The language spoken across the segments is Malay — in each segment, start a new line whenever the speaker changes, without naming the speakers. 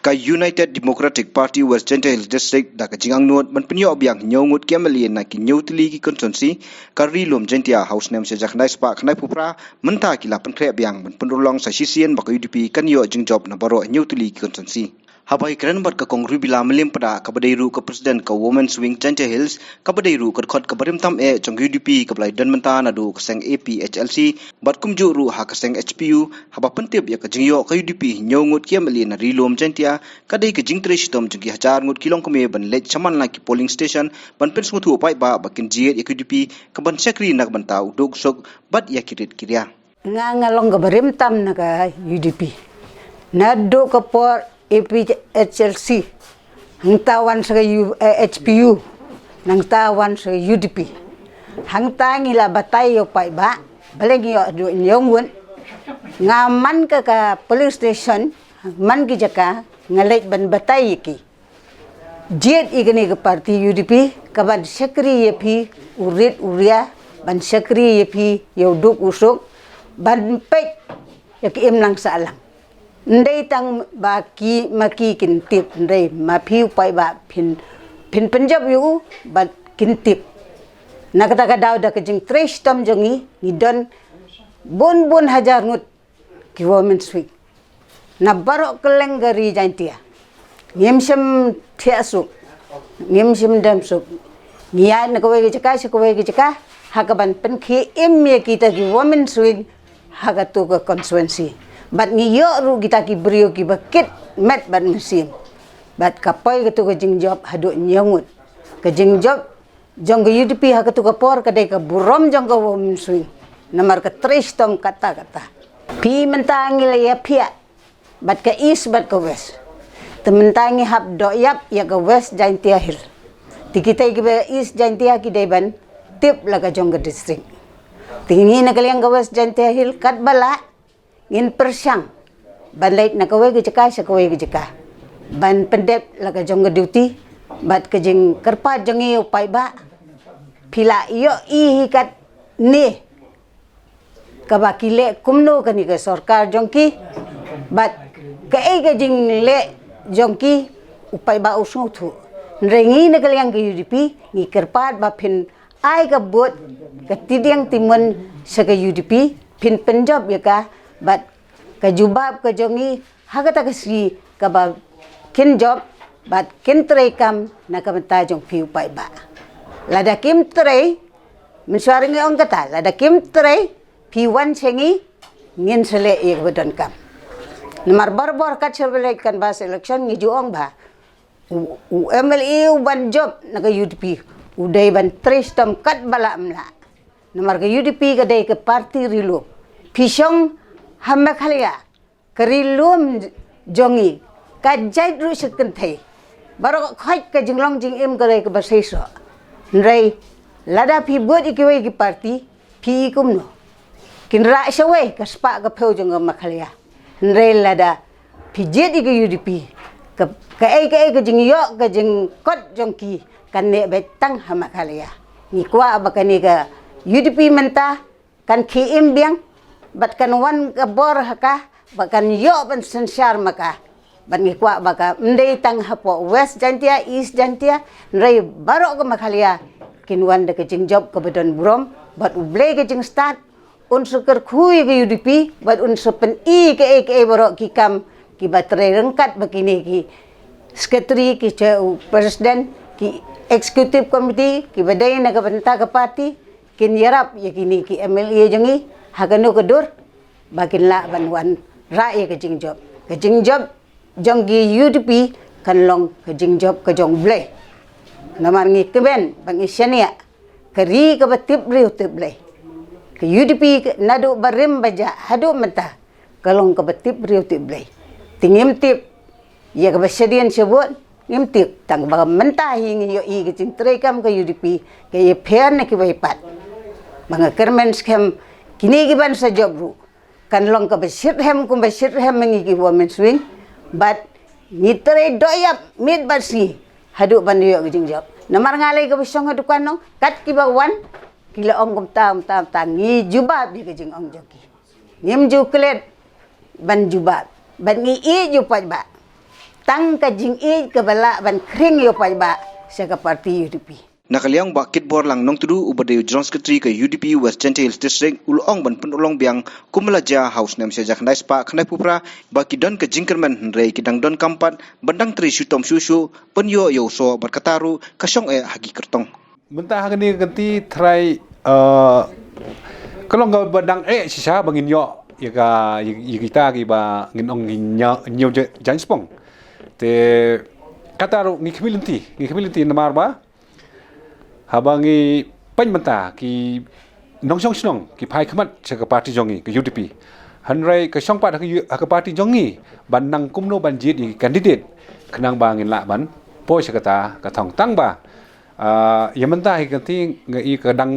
ka United Democratic Party West Gentle Hills District da ka jingang nuot man penyo obyang nyongut kiamali na ki nyutli ki constituency ka rilom jentia house name se jaknai spa khnai pupra menta ki la pankre obyang man penrolong sa sisien ba ka UDP kan yo jingjop na baro nyutli ki constituency habai kren bat ka kongru bila melim pada ka badairu ka president ka Women's Wing Gentle Hills ka badairu ka khot ka barim tam e jong UDP ka blai dan menta na du ka seng APHLC bat kumju ru ha ka seng HPU haba pentip ya ka jingyo ka UDP nyongut kiamali na rilom jentia kadai ka jingtre sitom jong ki hajar ngut kilong kome ban let chaman la ki polling station ban pen smutu upai ba bakin jiet ya UDP ka ban sekri nak ban tau dok sok bat ya kirit kirya
ngalong ka barim tam na ka UDP na do ka por APHLC hang tawan sa HPU nang tawan sa UDP hang tangila batay yo pa ba baleng yo do nyongun ngaman ka police station man gi jaka ngalait ban batay ki jet igani ka parti UDP ka ban sekri yepi urit uria ban sekri yepi yo duk usuk ban pek yakim lang sa alang ndai tang baki maki kintip ndai mapiu pai ba pin penjab yu ba kintip nakata ka daw da kajing trace tam jongi ngidon bon hajar ngut ki Women's Wing na barok keleng gari jantia ngimsem tiasu ngimsem damsu ngiya na kawai jaka hakaban penki imye kita ki Women's Wing hakatu ka constituency bat ngiyo ru kita ki brio ki bakit met ban mesin bat kapoy ketu ka jingjob hadu nyongut ka jingjob jong UDP ha ketu ka por kadai ka burom jong ka Women's Wing namar ka tristom kata pi mentangi la ya pia bat ka east bat ka west tementangi hab do yap ya ka west Jaintia Hill tikitai ki east Jaintia ki deban tip la ka jong ka district tingi na kaliang ka west Jaintia Hill kat bala ngin persyang ban lait na kawai ke jaka sa kawai ke jaka ban pendep la ka jong duty bat ke jing kerpat jong i upai ba pila yo i hikat ni ka bakile kumno ka ni ka sarkar jong ki bat ka ai ka jing le jong ki upai ba usung thu rengi na kalyang ke UDP ni kerpat ba pin ai ka bot ka tidiang timun sa ka UDP pin penjob ya ka bat kajubab ka jongi hagata kasi ka ba kin job bat kin tray kam na kamta jong piu pai ba lada kim tray mensuaring ong kata lada kim tray P1 sengi ngin sele ye badan kam namar barbor kat sebele kan bas election ngi juong ba MLA ban job na ka UDP uday ban tristom kat bala amla namar ka UDP ka day ka party rilo pisong hamba khalia kerilum jongi kajai ru sekon thai baro khaj ka jinglong jing em kare ka basai so nrai lada phi bot ikiwai ki party phi kumno kinra sawai ka spa ka pheu jong ma khalia nrai lada phi jet ki UDP ka ai ka jing yo ka jing kot jong ki kan ne betang hama khalia ni kwa bakani ka UDP menta kan ki im biang bat kan wan ka bor haka bakan yo ban sensar maka ban ngikwa baka ndai tang hapo west Jaintia east Jaintia rai barok ka makhalia kinwan de ke jingjob ka badon brom bat ublei ke jing start unsur khui ke UDP bat unsur pen i ke barok ki kam ki batre rengkat begini ki secretary ki president ki executive committee ki badai na ka banta ka party kin yarap yakini ki MLA jongi hagano kedur bakin la banwan rae ke jingjob jonggi UDP kan long ke jingjob ke jong blai namar ngi keben bang isyania keri ke batip riu tip blai ke UDP nadu barim baja hadu menta kalong ke batip riu tip blai tingim tip ya ke basadian sebut ngim tip tang ba menta hingi yo i ke jing trekam ke UDP ke ye pher na ki waipat bang kermen scam kini giban sa job ru kan long ka basir hem mengi ki Women's Wing but nitre doyap mid basi hadu banyo gijing job namar ngalai ka bisong hadu kanong kat ki bawan kila ong kum tam tangi jubab di gijing ong joki ngim juklet ban jubab ban ngi i jupat ba tang ka jing ke bala ban kring yo pai ba sa ka parti UDP
Nakaliang bakit bor lang nong tudu ubade General Secretary ke UDP West Gentle Hills District ulong ban penulong biang kumelaja House nem sejak nai spa khnai pupra baki don ke jingkerman rei kidang don kampat bandang tri syutom syusyu penyo yo so berkataru kasyong hagi kertong.
Mentah ni ganti try kalau nggak bandang sisa bangin yo ya kita ki ba nginong nyo janspong te kataru ngi kemilinti namar ba habangi penmenta ki nongsong snong ki phai khamat sa parti jongi ke UDP hanrai ke songpat ke parti jongi bandang kumno banjit di candidate kenang bangin la ban poi sa kata ka thong tang ba yamenta hi ganti ngai ke dang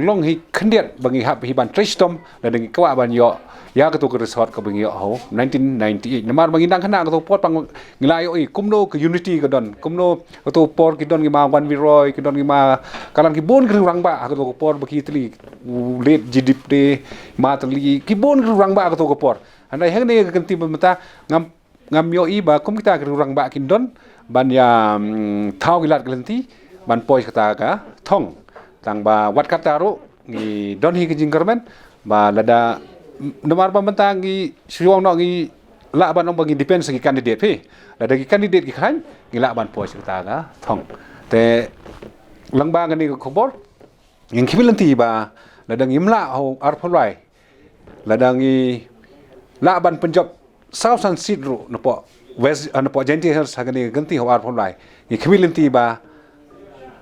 long hi khendiat bangi hap hi ban tristom la dengi kwa ban yo ya ka tu ke resort ka bangi yo ho 1998 namar bangi dang khana ka tu pot pang ngilayo i kumno ke unity ka don kumno ka tu por ki don ki ma wan viroy ki don ki ma kalan ki bon kru rang ba ka tu por baki tli let jidip de ma tli ki bon kru rang ba ka tu por anai hang ne ganti mata ngam yo i ba kum kita kru rang ba kin don ban ya thau gilat ganti ban poi kata ka thong tang ba wat kataru ngi don hi ki jingkermen ba lada nomor pembentang gi siwang no gi la ban ong bagi depend segi kandidat pe lada gi kandidat gi khan gi la ban poi kata ka thong te lang ba ngani ko bor ngin kibilanti ba lada ngimla ho arpolai lada ngi la ban penjob south and sidro no po west no po Gentle Hills hagani ganti ho arpolai ngi kibilanti ba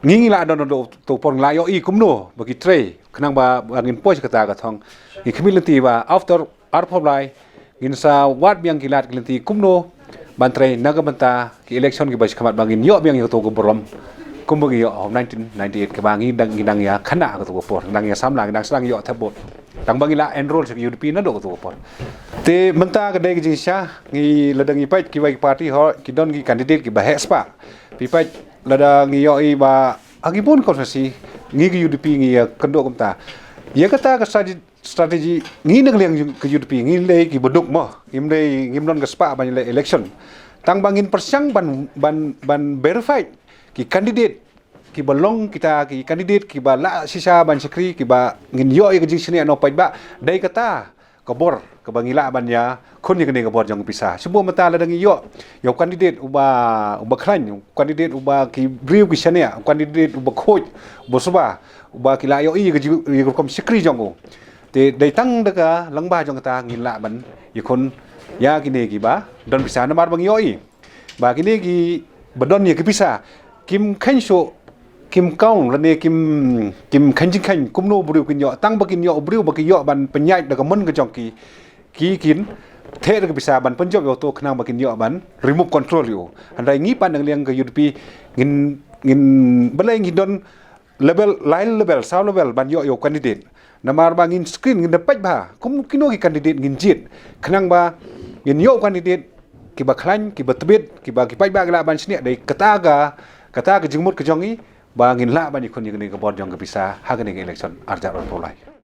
ngingi la don to por nglayo i kumno bagi tre khnang ba angin poi kata ka thong i community ba after arpolai in sa wat biang kilat kilanti kumno bantre nagamanta ki election ki bas khamat bangin yo biang yo to ko borom kumbagi yo 1998 ke bangi dang ya khana ka to ko por dang ya samla dang sang yo thabot dang bangi la enroll sa UDP na do ko to por te menta ka dai ki sha ngi ladang i pait ki wai party ho ki don ki candidate ki ba hespa pi pait lada ngi yo i ba agibon konversi ngi ki UDP ngi ya kendo kumta ya kata ka strategi ngi nagliang ke UDP ngi le ki boduk mo ngimle ngimnon ka spa ban election tang bangin persyang ban verified ki candidate ki balong kita ki candidate ki ba la sisa ban sekri ki ba ngin yo i ka jing sini no pai ba dai kata kabor ka bangila ban ya khon ni kabor jang pisah sebuah mata la dangi yo candidate uba klan candidate uba ki briu ki sania candidate uba khoj bosuba uba ki la yo i ka kom sekri jang te dai tang daga langba jang ta ngila ban yikon ya kini ki ba don pisah na mar bang yo i ba kini ki badon ye ki pisah kim khansho kim kaung lane kim khanjing khan kumno briu kin yo tang bakin yo briu baki yo ban penyai daga mon ka jong ki kin the daga bisa ban penjob yo to khnang bakin yo ban remove control yo andai ngi pan liang ka UDP ngin balai ngi don level line level sao level ban yo candidate namar ba ngin screen ngin dapat ba kum kino ki candidate ngin jit khnang ba ngin yo candidate ki ba khlan ki ba tebet ki ba ki pai ba la ban sini dai kata ka jingmut ka jongi ba ngin la ban ikon ni ka bor jong ka bisa ha ka ni election arjar polai